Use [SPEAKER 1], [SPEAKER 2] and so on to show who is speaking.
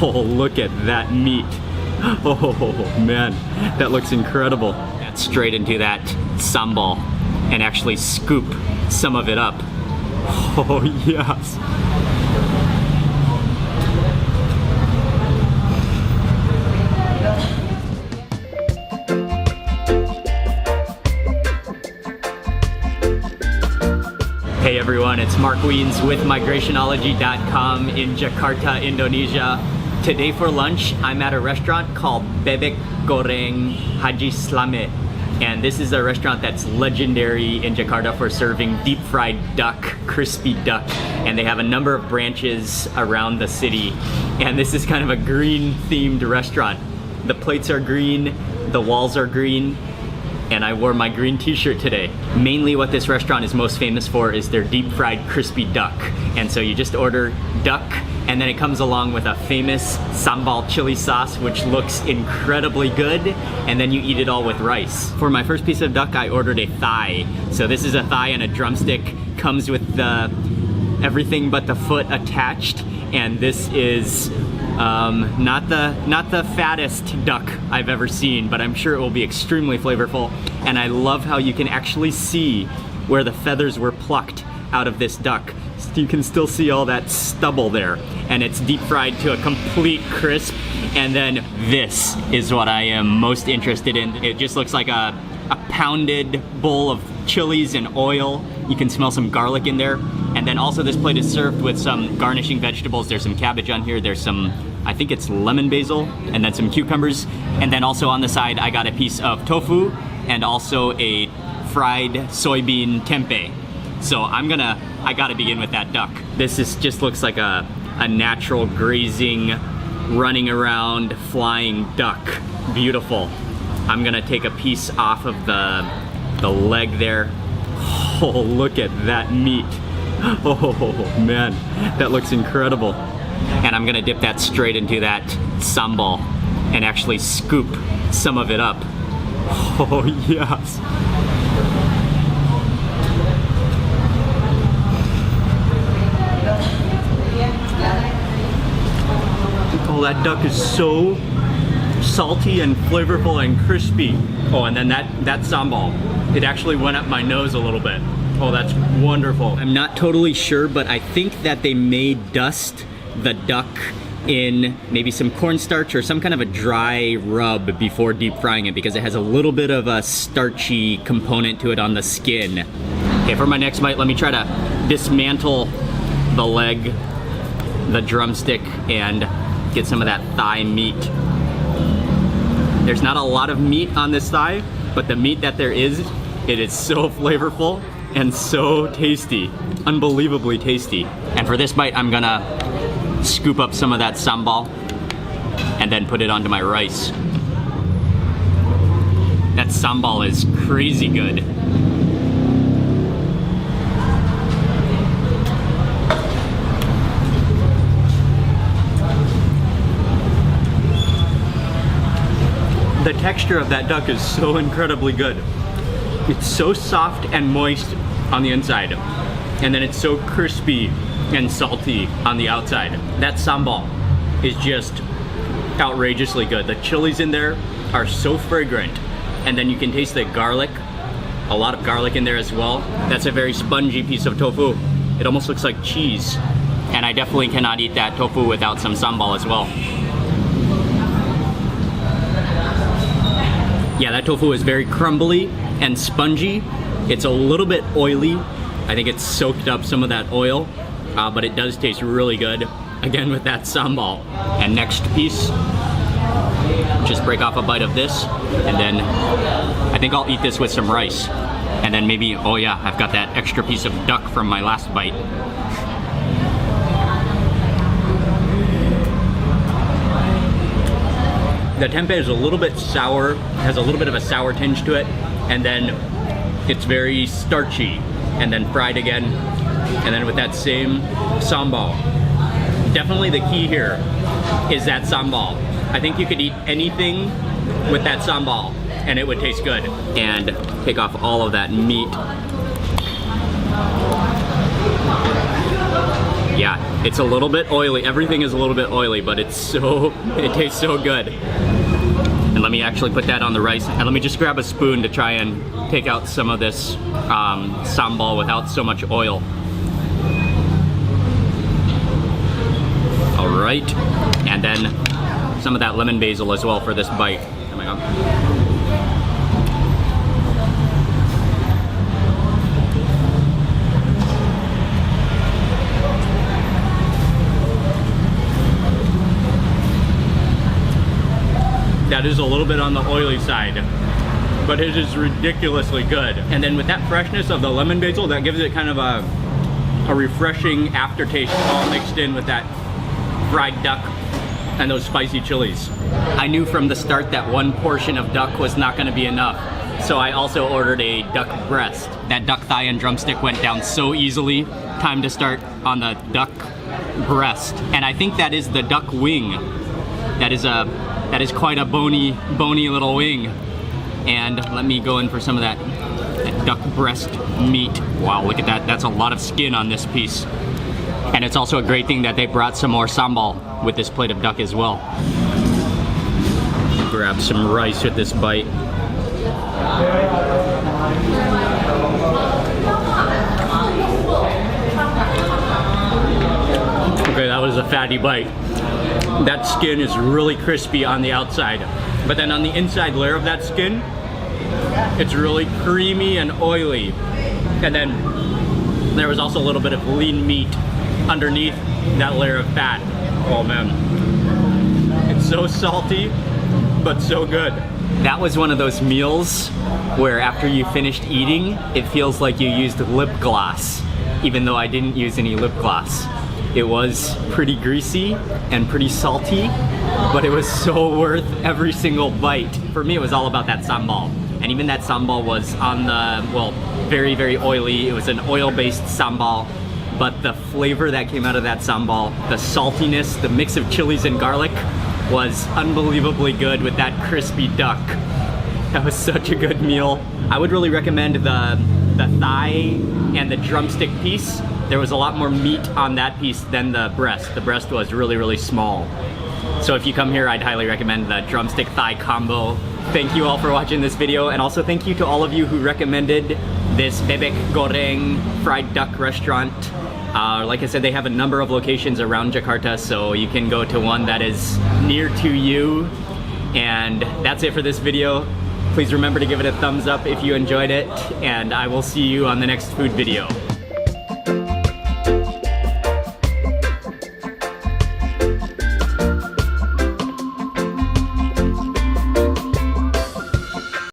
[SPEAKER 1] Oh, look at that meat. Oh man, that looks incredible. That's straight into that sambal and actually scoop some of it up. Oh yes. Hey everyone, it's Mark Wiens with migrationology.com in Jakarta, Indonesia. Today for lunch, I'm at a restaurant called Bebek Goreng Haji Slamet. And this is a restaurant that's legendary in Jakarta for serving deep fried duck, crispy duck. And they have a number of branches around the city. And this is kind of a green themed restaurant. The plates are green, the walls are green, and I wore my green t-shirt today. Mainly what this restaurant is most famous for is their deep fried crispy duck. And so you just order duck, and then it comes along with a famous sambal chili sauce, which looks incredibly good, and then you eat it all with rice. For my first piece of duck, I ordered a thigh. So this is a thigh and a drumstick, comes with everything but the foot attached, and this is not the fattest duck I've ever seen, but I'm sure it will be extremely flavorful. And I love how you can actually see where the feathers were plucked out of this duck. You can still see all that stubble there, and it's deep fried to a complete crisp. And then this is what I am most interested in. It just looks like a pounded bowl of chilies and oil. You can smell some garlic in there. And then also this plate is served with some garnishing vegetables. There's some cabbage on here. There's some, I think it's lemon basil, and then some cucumbers. And then also on the side, I got a piece of tofu and also a fried soybean tempeh. So I gotta begin with that duck. Just looks like a natural grazing, running around, flying duck. Beautiful. I'm gonna take a piece off of the leg there. Oh, look at that meat. Oh man, that looks incredible. And I'm gonna dip that straight into that sambal and actually scoop some of it up. Oh yes. Oh, that duck is so salty and flavorful and crispy. Oh, and then that sambal, it actually went up my nose a little bit. Oh, that's wonderful. I'm not totally sure, but I think that they may dust the duck in maybe some cornstarch or some kind of a dry rub before deep frying it, because it has a little bit of a starchy component to it on the skin. Okay, for my next bite, let me try to dismantle the leg, the drumstick, and get some of that thigh meat. There's not a lot of meat on this thigh, but the meat that there is, it is so flavorful and so tasty, unbelievably tasty. And for this bite, I'm gonna scoop up some of that sambal and then put it onto my rice. That sambal is crazy good. The texture of that duck is so incredibly good. It's so soft and moist on the inside, and then it's so crispy and salty on the outside. That sambal is just outrageously good. The chilies in there are so fragrant, and then you can taste the garlic, a lot of garlic in there as well. That's a very spongy piece of tofu. It almost looks like cheese, and I definitely cannot eat that tofu without some sambal as well. Yeah, that tofu is very crumbly and spongy. It's a little bit oily. I think it's soaked up some of that oil, but it does taste really good. Again, with that sambal. And next piece, just break off a bite of this, and then I think I'll eat this with some rice. And then maybe, oh yeah, I've got that extra piece of duck from my last bite. The tempeh is a little bit sour, has a little bit of a sour tinge to it, and then it's very starchy, and then fried again, and then with that same sambal. Definitely the key here is that sambal. I think you could eat anything with that sambal and it would taste good. And take off all of that meat. Yeah, it's a little bit oily. Everything is a little bit oily, but it tastes so good. And let me actually put that on the rice. And let me just grab a spoon to try and take out some of this sambal without so much oil. All right, and then some of that lemon basil as well for this bite. Oh my God. That is a little bit on the oily side, but it is ridiculously good. And then with that freshness of the lemon basil, that gives it kind of a refreshing aftertaste, all mixed in with that fried duck and those spicy chilies. I knew from the start that one portion of duck was not gonna be enough, so I also ordered a duck breast. That duck thigh and drumstick went down so easily. Time to start on the duck breast. And I think that is the duck wing. That is quite a bony little wing. And let me go in for some of that duck breast meat. Wow, look at that. That's a lot of skin on this piece. And it's also a great thing that they brought some more sambal with this plate of duck as well. Grab some rice with this bite. Okay, that was a fatty bite. That skin is really crispy on the outside, but then on the inside layer of that skin, it's really creamy and oily. And then there was also a little bit of lean meat underneath that layer of fat. Oh man, it's so salty, but so good. That was one of those meals where after you finished eating, it feels like you used lip gloss, even though I didn't use any lip gloss. It was pretty greasy and pretty salty, but it was so worth every single bite. For me, it was all about that sambal. And even that sambal was on the, well, very, very oily. It was an oil-based sambal, but the flavor that came out of that sambal, the saltiness, the mix of chilies and garlic was unbelievably good with that crispy duck. That was such a good meal. I would really recommend the thigh and the drumstick piece. There was a lot more meat on that piece than the breast. The breast was really, really small. So if you come here, I'd highly recommend the drumstick thigh combo. Thank you all for watching this video, and also thank you to all of you who recommended this Bebek Goreng fried duck restaurant. Like I said, they have a number of locations around Jakarta, so you can go to one that is near to you. And that's it for this video. Please remember to give it a thumbs up if you enjoyed it, and I will see you on the next food video.